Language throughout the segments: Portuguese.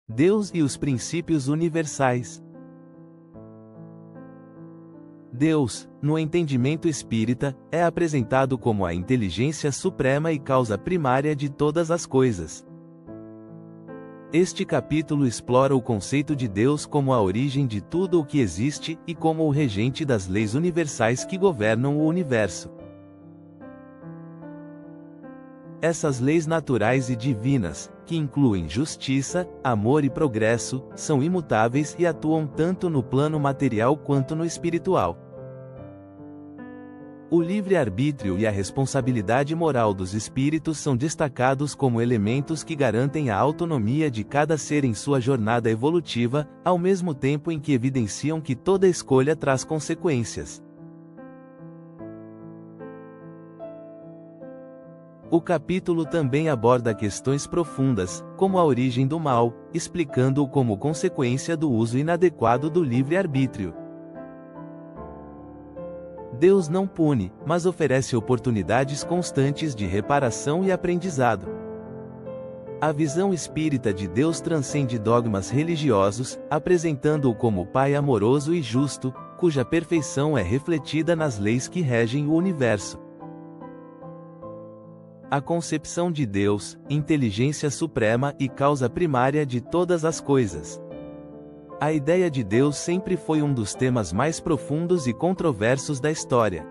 Deus e os princípios universais. Deus, no entendimento espírita, é apresentado como a inteligência suprema e causa primária de todas as coisas. Este capítulo explora o conceito de Deus como a origem de tudo o que existe e como o regente das leis universais que governam o universo. Essas leis naturais e divinas, que incluem justiça, amor e progresso, são imutáveis e atuam tanto no plano material quanto no espiritual. O livre-arbítrio e a responsabilidade moral dos espíritos são destacados como elementos que garantem a autonomia de cada ser em sua jornada evolutiva, ao mesmo tempo em que evidenciam que toda escolha traz consequências. O capítulo também aborda questões profundas, como a origem do mal, explicando-o como consequência do uso inadequado do livre-arbítrio. Deus não pune, mas oferece oportunidades constantes de reparação e aprendizado. A visão espírita de Deus transcende dogmas religiosos, apresentando-o como Pai amoroso e justo, cuja perfeição é refletida nas leis que regem o universo. A concepção de Deus, inteligência suprema e causa primária de todas as coisas. A ideia de Deus sempre foi um dos temas mais profundos e controversos da história.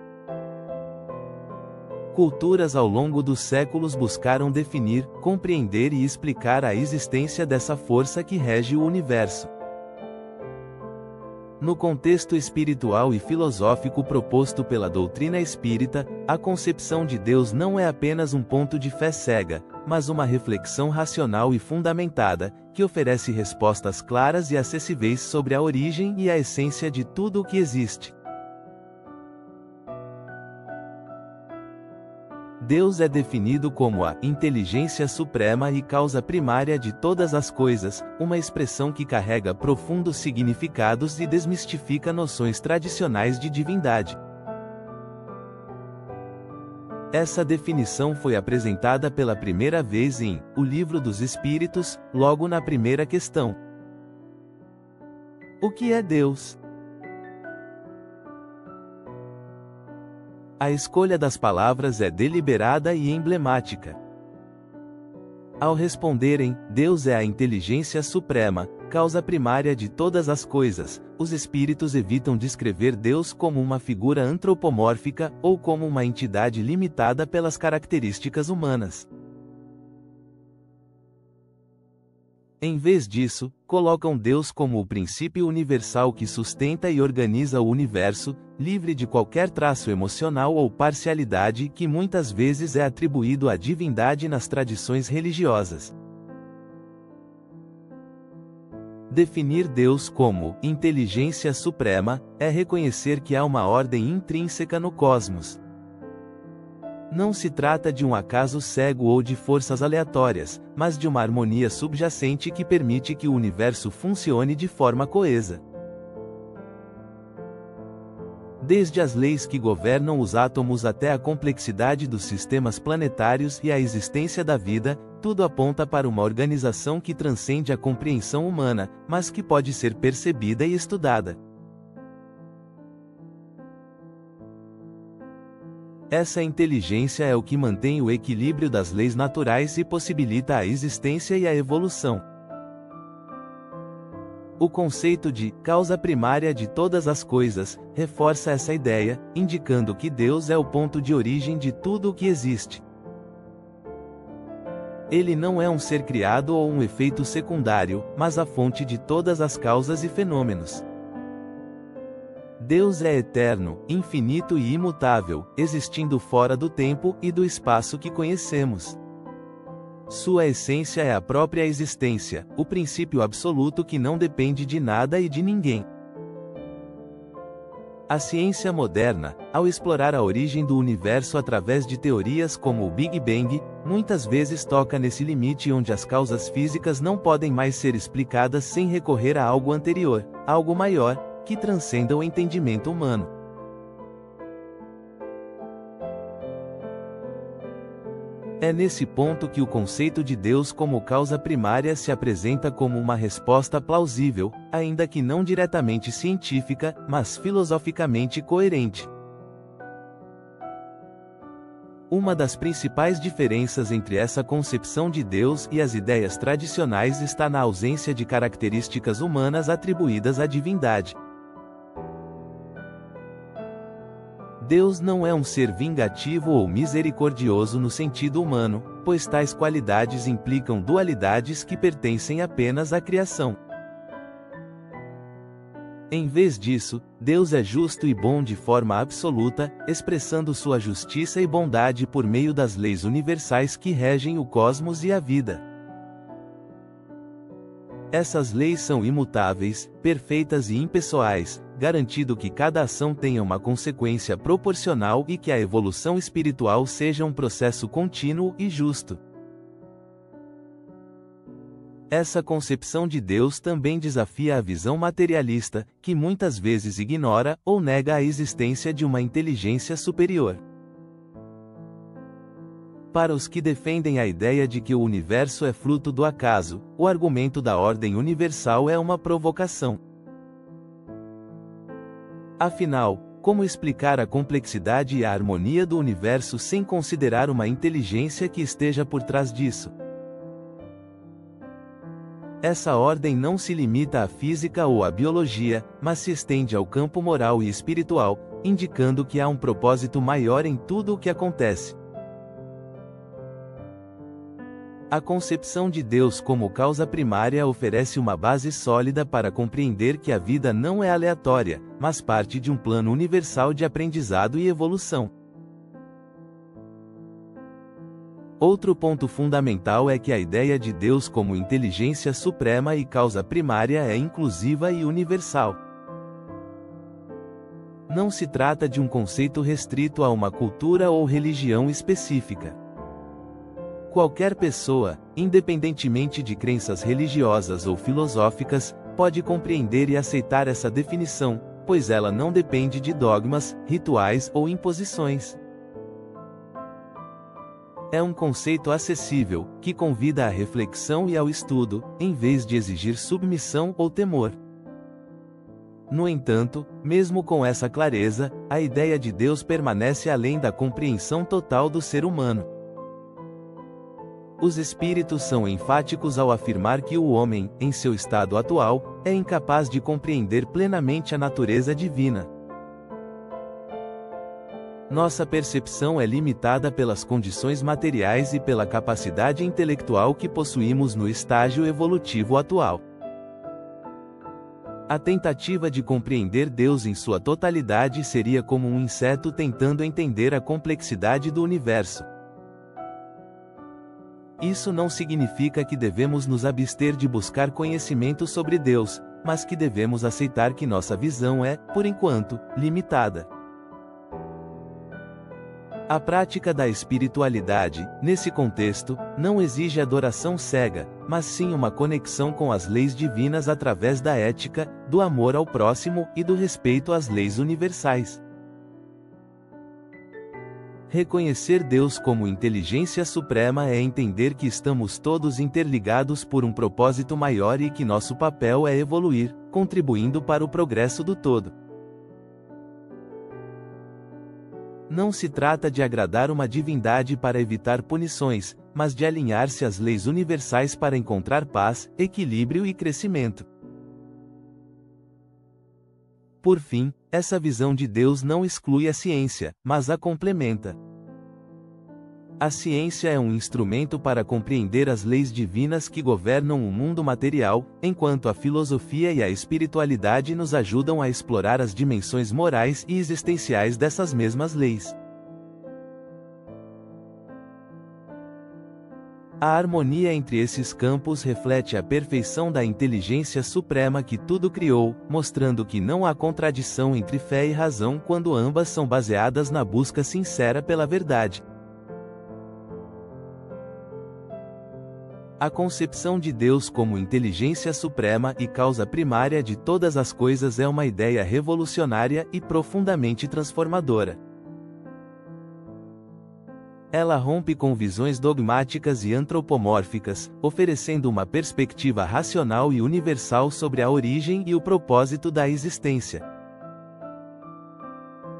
Culturas ao longo dos séculos buscaram definir, compreender e explicar a existência dessa força que rege o universo. No contexto espiritual e filosófico proposto pela doutrina espírita, a concepção de Deus não é apenas um ponto de fé cega, mas uma reflexão racional e fundamentada, que oferece respostas claras e acessíveis sobre a origem e a essência de tudo o que existe. Deus é definido como a inteligência suprema e causa primária de todas as coisas, uma expressão que carrega profundos significados e desmistifica noções tradicionais de divindade. Essa definição foi apresentada pela primeira vez em O Livro dos Espíritos, logo na primeira questão. O que é Deus? A escolha das palavras é deliberada e emblemática. Ao responderem, Deus é a inteligência suprema, causa primária de todas as coisas, os espíritos evitam descrever Deus como uma figura antropomórfica ou como uma entidade limitada pelas características humanas. Em vez disso, colocam Deus como o princípio universal que sustenta e organiza o universo, livre de qualquer traço emocional ou parcialidade que muitas vezes é atribuído à divindade nas tradições religiosas. Definir Deus como inteligência suprema é reconhecer que há uma ordem intrínseca no cosmos. Não se trata de um acaso cego ou de forças aleatórias, mas de uma harmonia subjacente que permite que o universo funcione de forma coesa. Desde as leis que governam os átomos até a complexidade dos sistemas planetários e a existência da vida, tudo aponta para uma organização que transcende a compreensão humana, mas que pode ser percebida e estudada. Essa inteligência é o que mantém o equilíbrio das leis naturais e possibilita a existência e a evolução. O conceito de causa primária de todas as coisas reforça essa ideia, indicando que Deus é o ponto de origem de tudo o que existe. Ele não é um ser criado ou um efeito secundário, mas a fonte de todas as causas e fenômenos. Deus é eterno, infinito e imutável, existindo fora do tempo e do espaço que conhecemos. Sua essência é a própria existência, o princípio absoluto que não depende de nada e de ninguém. A ciência moderna, ao explorar a origem do universo através de teorias como o Big Bang, muitas vezes toca nesse limite onde as causas físicas não podem mais ser explicadas sem recorrer a algo anterior, algo maior, que transcenda o entendimento humano. É nesse ponto que o conceito de Deus como causa primária se apresenta como uma resposta plausível, ainda que não diretamente científica, mas filosoficamente coerente. Uma das principais diferenças entre essa concepção de Deus e as ideias tradicionais está na ausência de características humanas atribuídas à divindade. Deus não é um ser vingativo ou misericordioso no sentido humano, pois tais qualidades implicam dualidades que pertencem apenas à criação. Em vez disso, Deus é justo e bom de forma absoluta, expressando sua justiça e bondade por meio das leis universais que regem o cosmos e a vida. Essas leis são imutáveis, perfeitas e impessoais, garantindo que cada ação tenha uma consequência proporcional e que a evolução espiritual seja um processo contínuo e justo. Essa concepção de Deus também desafia a visão materialista, que muitas vezes ignora ou nega a existência de uma inteligência superior. Para os que defendem a ideia de que o universo é fruto do acaso, o argumento da ordem universal é uma provocação. Afinal, como explicar a complexidade e a harmonia do universo sem considerar uma inteligência que esteja por trás disso? Essa ordem não se limita à física ou à biologia, mas se estende ao campo moral e espiritual, indicando que há um propósito maior em tudo o que acontece. A concepção de Deus como causa primária oferece uma base sólida para compreender que a vida não é aleatória, mas parte de um plano universal de aprendizado e evolução. Outro ponto fundamental é que a ideia de Deus como inteligência suprema e causa primária é inclusiva e universal. Não se trata de um conceito restrito a uma cultura ou religião específica. Qualquer pessoa, independentemente de crenças religiosas ou filosóficas, pode compreender e aceitar essa definição, pois ela não depende de dogmas, rituais ou imposições. É um conceito acessível, que convida à reflexão e ao estudo, em vez de exigir submissão ou temor. No entanto, mesmo com essa clareza, a ideia de Deus permanece além da compreensão total do ser humano. Os espíritos são enfáticos ao afirmar que o homem, em seu estado atual, é incapaz de compreender plenamente a natureza divina. Nossa percepção é limitada pelas condições materiais e pela capacidade intelectual que possuímos no estágio evolutivo atual. A tentativa de compreender Deus em sua totalidade seria como um inseto tentando entender a complexidade do universo. Isso não significa que devemos nos abster de buscar conhecimento sobre Deus, mas que devemos aceitar que nossa visão é, por enquanto, limitada. A prática da espiritualidade, nesse contexto, não exige adoração cega, mas sim uma conexão com as leis divinas através da ética, do amor ao próximo e do respeito às leis universais. Reconhecer Deus como inteligência suprema é entender que estamos todos interligados por um propósito maior e que nosso papel é evoluir, contribuindo para o progresso do todo. Não se trata de agradar uma divindade para evitar punições, mas de alinhar-se às leis universais para encontrar paz, equilíbrio e crescimento. Por fim, essa visão de Deus não exclui a ciência, mas a complementa. A ciência é um instrumento para compreender as leis divinas que governam o mundo material, enquanto a filosofia e a espiritualidade nos ajudam a explorar as dimensões morais e existenciais dessas mesmas leis. A harmonia entre esses campos reflete a perfeição da inteligência suprema que tudo criou, mostrando que não há contradição entre fé e razão quando ambas são baseadas na busca sincera pela verdade. A concepção de Deus como inteligência suprema e causa primária de todas as coisas é uma ideia revolucionária e profundamente transformadora. Ela rompe com visões dogmáticas e antropomórficas, oferecendo uma perspectiva racional e universal sobre a origem e o propósito da existência.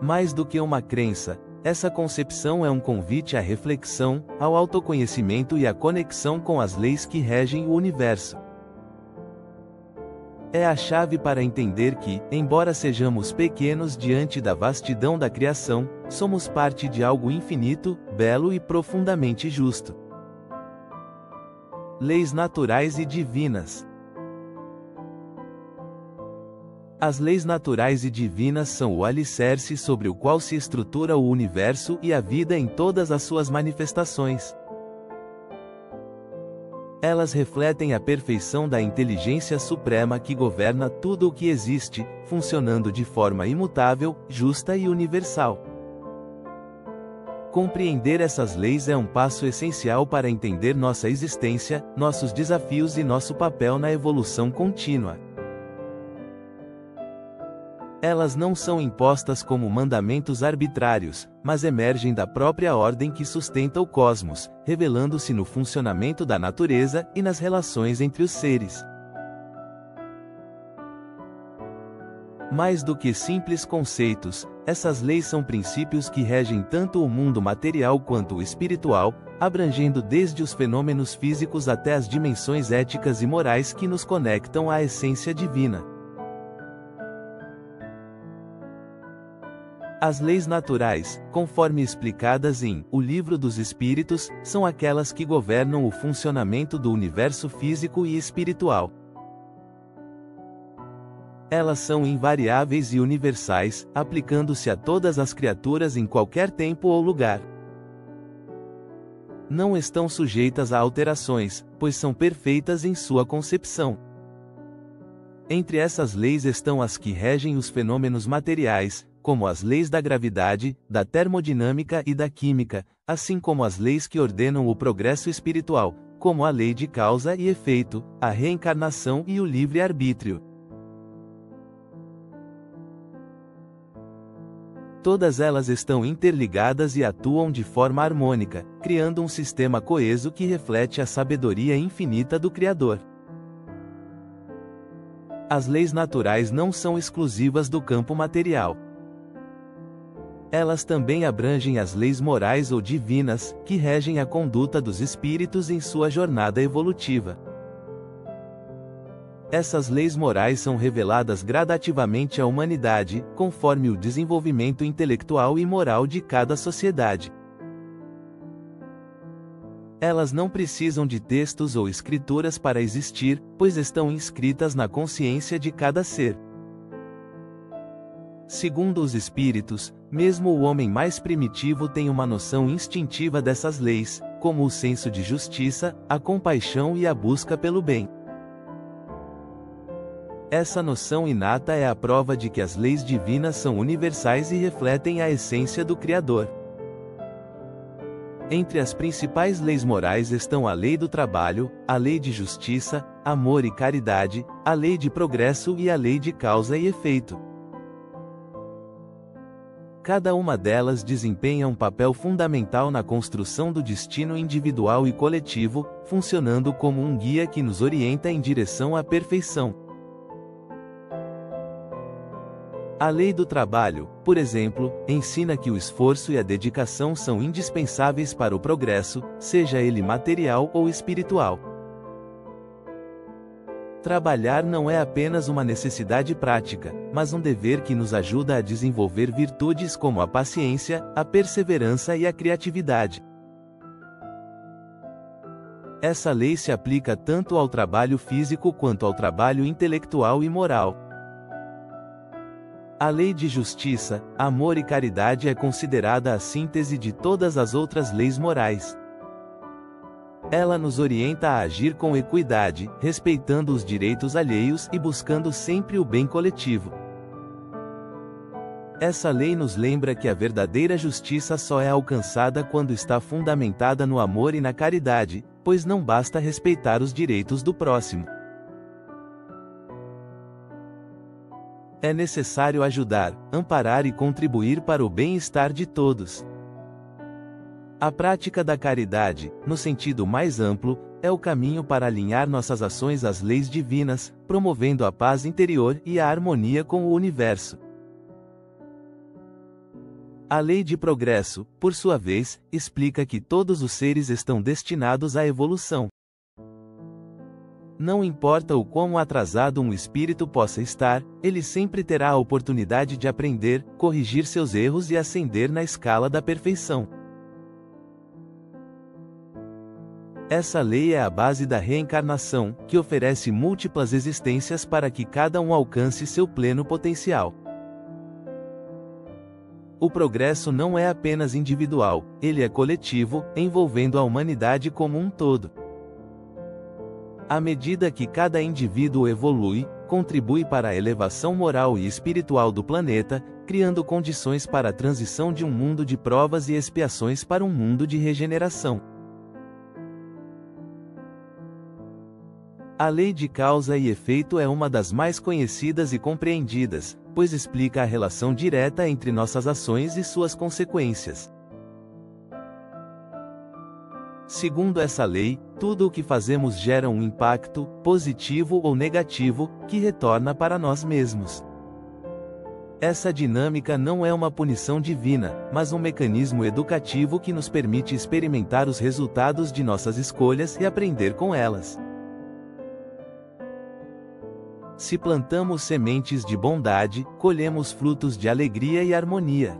Mais do que uma crença, essa concepção é um convite à reflexão, ao autoconhecimento e à conexão com as leis que regem o universo. É a chave para entender que, embora sejamos pequenos diante da vastidão da criação, somos parte de algo infinito, belo e profundamente justo. Leis naturais e divinas. As leis naturais e divinas são o alicerce sobre o qual se estrutura o universo e a vida em todas as suas manifestações. Elas refletem a perfeição da inteligência suprema que governa tudo o que existe, funcionando de forma imutável, justa e universal. Compreender essas leis é um passo essencial para entender nossa existência, nossos desafios e nosso papel na evolução contínua. Elas não são impostas como mandamentos arbitrários, mas emergem da própria ordem que sustenta o cosmos, revelando-se no funcionamento da natureza e nas relações entre os seres. Mais do que simples conceitos, essas leis são princípios que regem tanto o mundo material quanto o espiritual, abrangendo desde os fenômenos físicos até as dimensões éticas e morais que nos conectam à essência divina. As leis naturais, conforme explicadas em O Livro dos Espíritos, são aquelas que governam o funcionamento do universo físico e espiritual. Elas são invariáveis e universais, aplicando-se a todas as criaturas em qualquer tempo ou lugar. Não estão sujeitas a alterações, pois são perfeitas em sua concepção. Entre essas leis estão as que regem os fenômenos materiais, como as leis da gravidade, da termodinâmica e da química, assim como as leis que ordenam o progresso espiritual, como a lei de causa e efeito, a reencarnação e o livre-arbítrio. Todas elas estão interligadas e atuam de forma harmônica, criando um sistema coeso que reflete a sabedoria infinita do Criador. As leis naturais não são exclusivas do campo material. Elas também abrangem as leis morais ou divinas, que regem a conduta dos espíritos em sua jornada evolutiva. Essas leis morais são reveladas gradativamente à humanidade, conforme o desenvolvimento intelectual e moral de cada sociedade. Elas não precisam de textos ou escrituras para existir, pois estão inscritas na consciência de cada ser. Segundo os espíritos, mesmo o homem mais primitivo tem uma noção instintiva dessas leis, como o senso de justiça, a compaixão e a busca pelo bem. Essa noção inata é a prova de que as leis divinas são universais e refletem a essência do Criador. Entre as principais leis morais estão a lei do trabalho, a lei de justiça, amor e caridade, a lei de progresso e a lei de causa e efeito. Cada uma delas desempenha um papel fundamental na construção do destino individual e coletivo, funcionando como um guia que nos orienta em direção à perfeição. A lei do trabalho, por exemplo, ensina que o esforço e a dedicação são indispensáveis para o progresso, seja ele material ou espiritual. Trabalhar não é apenas uma necessidade prática, mas um dever que nos ajuda a desenvolver virtudes como a paciência, a perseverança e a criatividade. Essa lei se aplica tanto ao trabalho físico quanto ao trabalho intelectual e moral. A lei de justiça, amor e caridade é considerada a síntese de todas as outras leis morais. Ela nos orienta a agir com equidade, respeitando os direitos alheios e buscando sempre o bem coletivo. Essa lei nos lembra que a verdadeira justiça só é alcançada quando está fundamentada no amor e na caridade, pois não basta respeitar os direitos do próximo. É necessário ajudar, amparar e contribuir para o bem-estar de todos. A prática da caridade, no sentido mais amplo, é o caminho para alinhar nossas ações às leis divinas, promovendo a paz interior e a harmonia com o universo. A lei de progresso, por sua vez, explica que todos os seres estão destinados à evolução. Não importa o quão atrasado um espírito possa estar, ele sempre terá a oportunidade de aprender, corrigir seus erros e ascender na escala da perfeição. Essa lei é a base da reencarnação, que oferece múltiplas existências para que cada um alcance seu pleno potencial. O progresso não é apenas individual, ele é coletivo, envolvendo a humanidade como um todo. À medida que cada indivíduo evolui, contribui para a elevação moral e espiritual do planeta, criando condições para a transição de um mundo de provas e expiações para um mundo de regeneração. A lei de causa e efeito é uma das mais conhecidas e compreendidas, pois explica a relação direta entre nossas ações e suas consequências. Segundo essa lei, tudo o que fazemos gera um impacto, positivo ou negativo, que retorna para nós mesmos. Essa dinâmica não é uma punição divina, mas um mecanismo educativo que nos permite experimentar os resultados de nossas escolhas e aprender com elas. Se plantamos sementes de bondade, colhemos frutos de alegria e harmonia.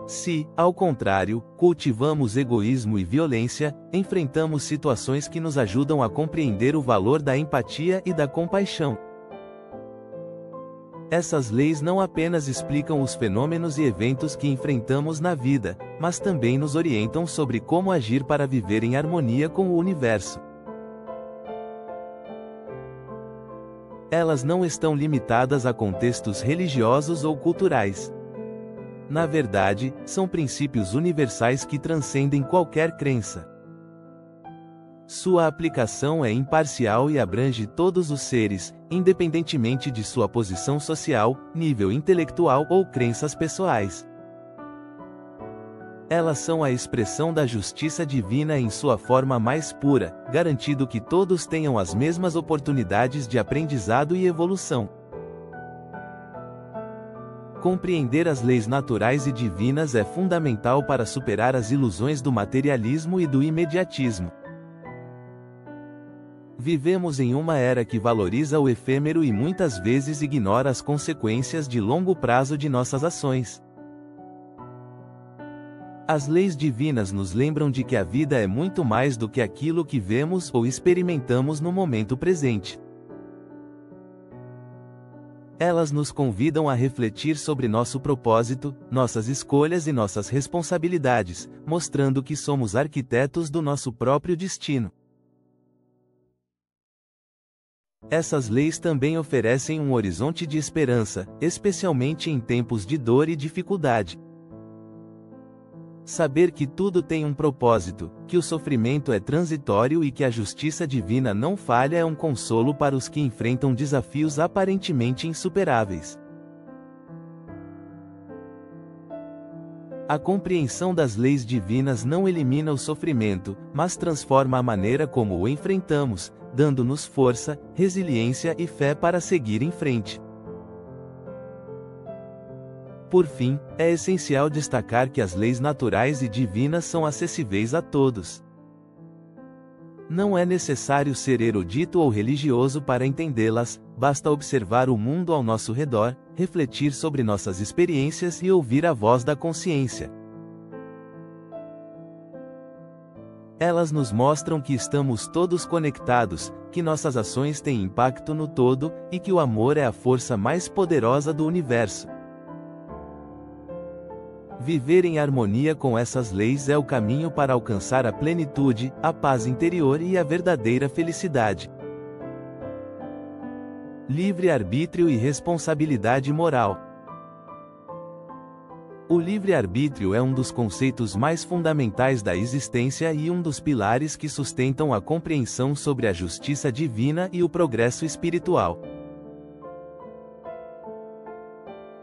Se, ao contrário, cultivamos egoísmo e violência, enfrentamos situações que nos ajudam a compreender o valor da empatia e da compaixão. Essas leis não apenas explicam os fenômenos e eventos que enfrentamos na vida, mas também nos orientam sobre como agir para viver em harmonia com o universo. Elas não estão limitadas a contextos religiosos ou culturais. Na verdade, são princípios universais que transcendem qualquer crença. Sua aplicação é imparcial e abrange todos os seres, independentemente de sua posição social, nível intelectual ou crenças pessoais. Elas são a expressão da justiça divina em sua forma mais pura, garantindo que todos tenham as mesmas oportunidades de aprendizado e evolução. Compreender as leis naturais e divinas é fundamental para superar as ilusões do materialismo e do imediatismo. Vivemos em uma era que valoriza o efêmero e muitas vezes ignora as consequências de longo prazo de nossas ações. As leis divinas nos lembram de que a vida é muito mais do que aquilo que vemos ou experimentamos no momento presente. Elas nos convidam a refletir sobre nosso propósito, nossas escolhas e nossas responsabilidades, mostrando que somos arquitetos do nosso próprio destino. Essas leis também oferecem um horizonte de esperança, especialmente em tempos de dor e dificuldade. Saber que tudo tem um propósito, que o sofrimento é transitório e que a justiça divina não falha é um consolo para os que enfrentam desafios aparentemente insuperáveis. A compreensão das leis divinas não elimina o sofrimento, mas transforma a maneira como o enfrentamos, dando-nos força, resiliência e fé para seguir em frente. Por fim, é essencial destacar que as leis naturais e divinas são acessíveis a todos. Não é necessário ser erudito ou religioso para entendê-las, basta observar o mundo ao nosso redor, refletir sobre nossas experiências e ouvir a voz da consciência. Elas nos mostram que estamos todos conectados, que nossas ações têm impacto no todo, e que o amor é a força mais poderosa do universo. Viver em harmonia com essas leis é o caminho para alcançar a plenitude, a paz interior e a verdadeira felicidade. Livre-arbítrio e responsabilidade moral. O livre-arbítrio é um dos conceitos mais fundamentais da existência e um dos pilares que sustentam a compreensão sobre a justiça divina e o progresso espiritual.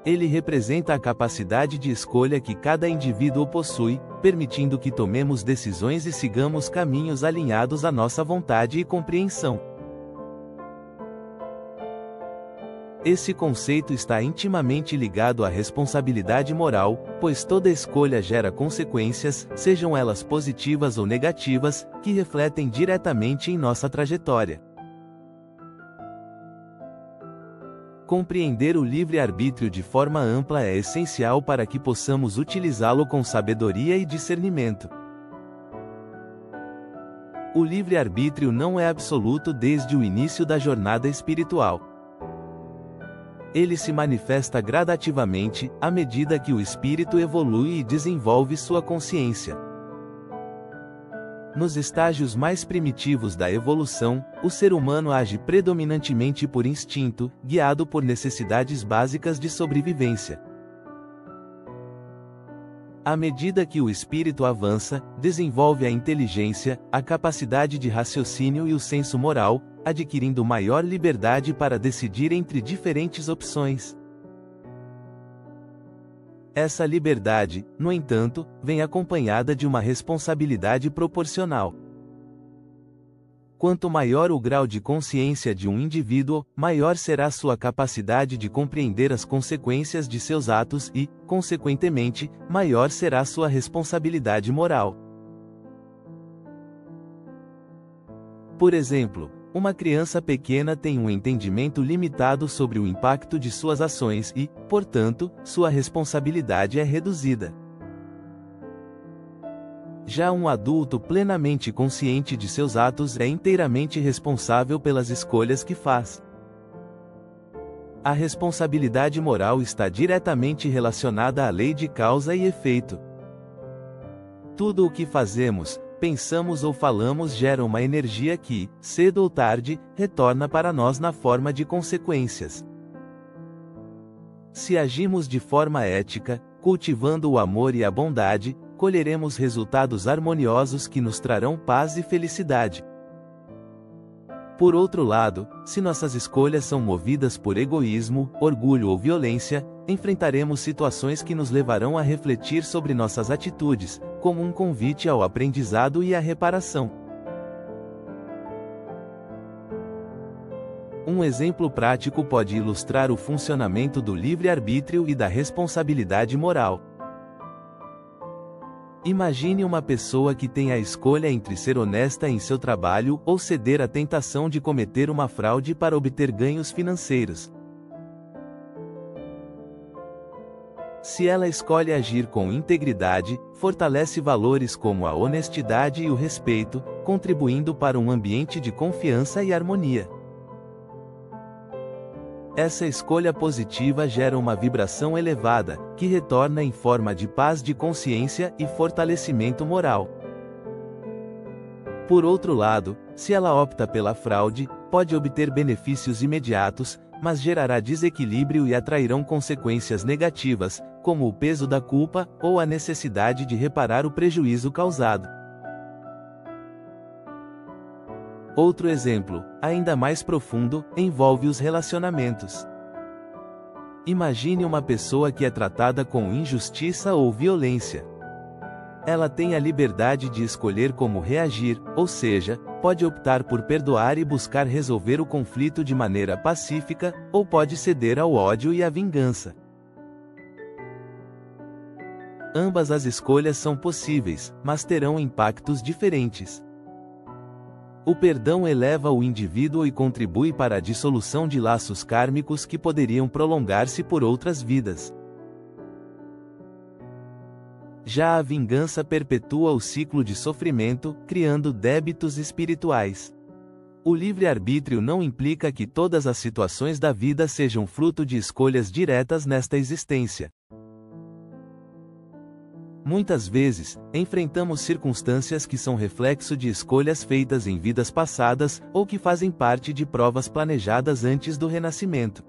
Ele representa a capacidade de escolha que cada indivíduo possui, permitindo que tomemos decisões e sigamos caminhos alinhados à nossa vontade e compreensão. Esse conceito está intimamente ligado à responsabilidade moral, pois toda escolha gera consequências, sejam elas positivas ou negativas, que refletem diretamente em nossa trajetória. Compreender o livre-arbítrio de forma ampla é essencial para que possamos utilizá-lo com sabedoria e discernimento. O livre-arbítrio não é absoluto desde o início da jornada espiritual. Ele se manifesta gradativamente, à medida que o espírito evolui e desenvolve sua consciência. Nos estágios mais primitivos da evolução, o ser humano age predominantemente por instinto, guiado por necessidades básicas de sobrevivência. À medida que o espírito avança, desenvolve a inteligência, a capacidade de raciocínio e o senso moral, adquirindo maior liberdade para decidir entre diferentes opções. Essa liberdade, no entanto, vem acompanhada de uma responsabilidade proporcional. Quanto maior o grau de consciência de um indivíduo, maior será sua capacidade de compreender as consequências de seus atos e, consequentemente, maior será sua responsabilidade moral. Por exemplo, uma criança pequena tem um entendimento limitado sobre o impacto de suas ações e, portanto, sua responsabilidade é reduzida. Já um adulto plenamente consciente de seus atos é inteiramente responsável pelas escolhas que faz. A responsabilidade moral está diretamente relacionada à lei de causa e efeito. Tudo o que fazemos, pensamos ou falamos gera uma energia que, cedo ou tarde, retorna para nós na forma de consequências. Se agimos de forma ética, cultivando o amor e a bondade, colheremos resultados harmoniosos que nos trarão paz e felicidade. Por outro lado, se nossas escolhas são movidas por egoísmo, orgulho ou violência, enfrentaremos situações que nos levarão a refletir sobre nossas atitudes, como um convite ao aprendizado e à reparação. Um exemplo prático pode ilustrar o funcionamento do livre-arbítrio e da responsabilidade moral. Imagine uma pessoa que tem a escolha entre ser honesta em seu trabalho ou ceder à tentação de cometer uma fraude para obter ganhos financeiros. Se ela escolhe agir com integridade, fortalece valores como a honestidade e o respeito, contribuindo para um ambiente de confiança e harmonia. Essa escolha positiva gera uma vibração elevada, que retorna em forma de paz de consciência e fortalecimento moral. Por outro lado, se ela opta pela fraude, pode obter benefícios imediatos, mas gerará desequilíbrio e atrairão consequências negativas, como o peso da culpa ou a necessidade de reparar o prejuízo causado. Outro exemplo, ainda mais profundo, envolve os relacionamentos. Imagine uma pessoa que é tratada com injustiça ou violência. Ela tem a liberdade de escolher como reagir, ou seja, pode optar por perdoar e buscar resolver o conflito de maneira pacífica, ou pode ceder ao ódio e à vingança. Ambas as escolhas são possíveis, mas terão impactos diferentes. O perdão eleva o indivíduo e contribui para a dissolução de laços kármicos que poderiam prolongar-se por outras vidas. Já a vingança perpetua o ciclo de sofrimento, criando débitos espirituais. O livre-arbítrio não implica que todas as situações da vida sejam fruto de escolhas diretas nesta existência. Muitas vezes, enfrentamos circunstâncias que são reflexo de escolhas feitas em vidas passadas, ou que fazem parte de provas planejadas antes do renascimento.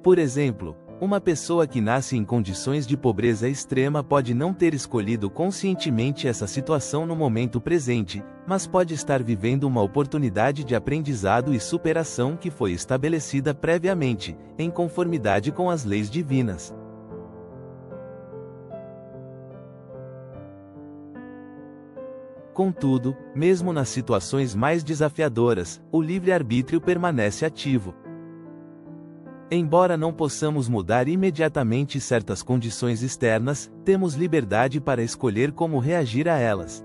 Por exemplo, Uma pessoa que nasce em condições de pobreza extrema pode não ter escolhido conscientemente essa situação no momento presente, mas pode estar vivendo uma oportunidade de aprendizado e superação que foi estabelecida previamente, em conformidade com as leis divinas. Contudo, mesmo nas situações mais desafiadoras, o livre-arbítrio permanece ativo. Embora não possamos mudar imediatamente certas condições externas, temos liberdade para escolher como reagir a elas.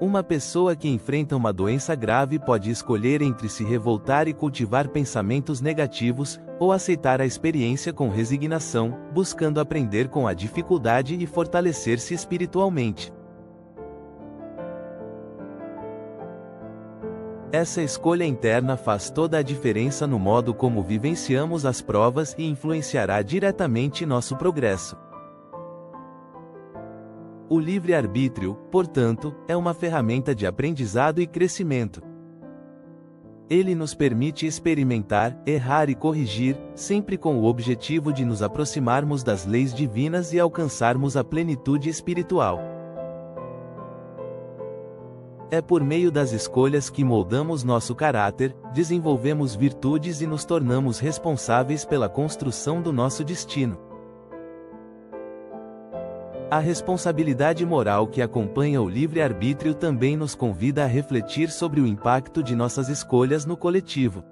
Uma pessoa que enfrenta uma doença grave pode escolher entre se revoltar e cultivar pensamentos negativos, ou aceitar a experiência com resignação, buscando aprender com a dificuldade e fortalecer-se espiritualmente. Essa escolha interna faz toda a diferença no modo como vivenciamos as provas e influenciará diretamente nosso progresso. O livre-arbítrio, portanto, é uma ferramenta de aprendizado e crescimento. Ele nos permite experimentar, errar e corrigir, sempre com o objetivo de nos aproximarmos das leis divinas e alcançarmos a plenitude espiritual. É por meio das escolhas que moldamos nosso caráter, desenvolvemos virtudes e nos tornamos responsáveis pela construção do nosso destino. A responsabilidade moral que acompanha o livre-arbítrio também nos convida a refletir sobre o impacto de nossas escolhas no coletivo.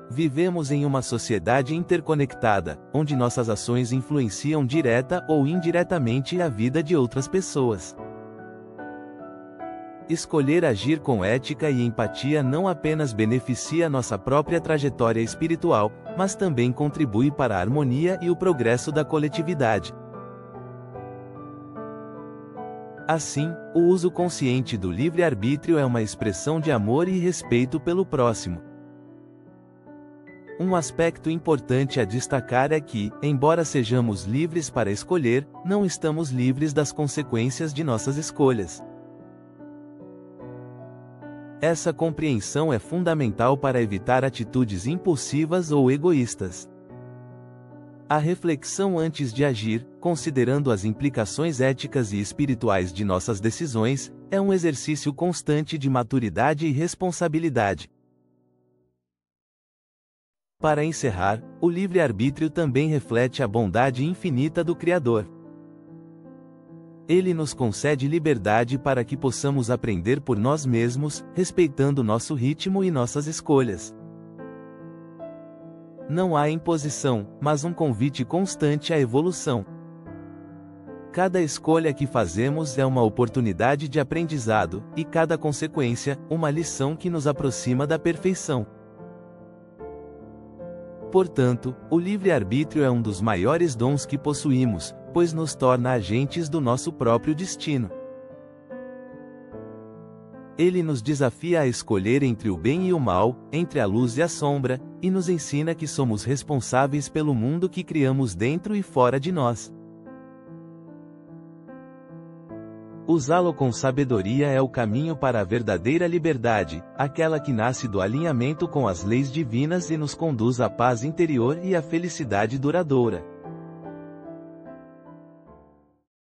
Vivemos em uma sociedade interconectada, onde nossas ações influenciam direta ou indiretamente a vida de outras pessoas. Escolher agir com ética e empatia não apenas beneficia nossa própria trajetória espiritual, mas também contribui para a harmonia e o progresso da coletividade. Assim, o uso consciente do livre-arbítrio é uma expressão de amor e respeito pelo próximo. Um aspecto importante a destacar é que, embora sejamos livres para escolher, não estamos livres das consequências de nossas escolhas. Essa compreensão é fundamental para evitar atitudes impulsivas ou egoístas. A reflexão antes de agir, considerando as implicações éticas e espirituais de nossas decisões, é um exercício constante de maturidade e responsabilidade. Para encerrar, o livre-arbítrio também reflete a bondade infinita do Criador. Ele nos concede liberdade para que possamos aprender por nós mesmos, respeitando nosso ritmo e nossas escolhas. Não há imposição, mas um convite constante à evolução. Cada escolha que fazemos é uma oportunidade de aprendizado, e cada consequência, uma lição que nos aproxima da perfeição. Portanto, o livre-arbítrio é um dos maiores dons que possuímos, pois nos torna agentes do nosso próprio destino. Ele nos desafia a escolher entre o bem e o mal, entre a luz e a sombra, e nos ensina que somos responsáveis pelo mundo que criamos dentro e fora de nós. Usá-lo com sabedoria é o caminho para a verdadeira liberdade, aquela que nasce do alinhamento com as leis divinas e nos conduz à paz interior e à felicidade duradoura.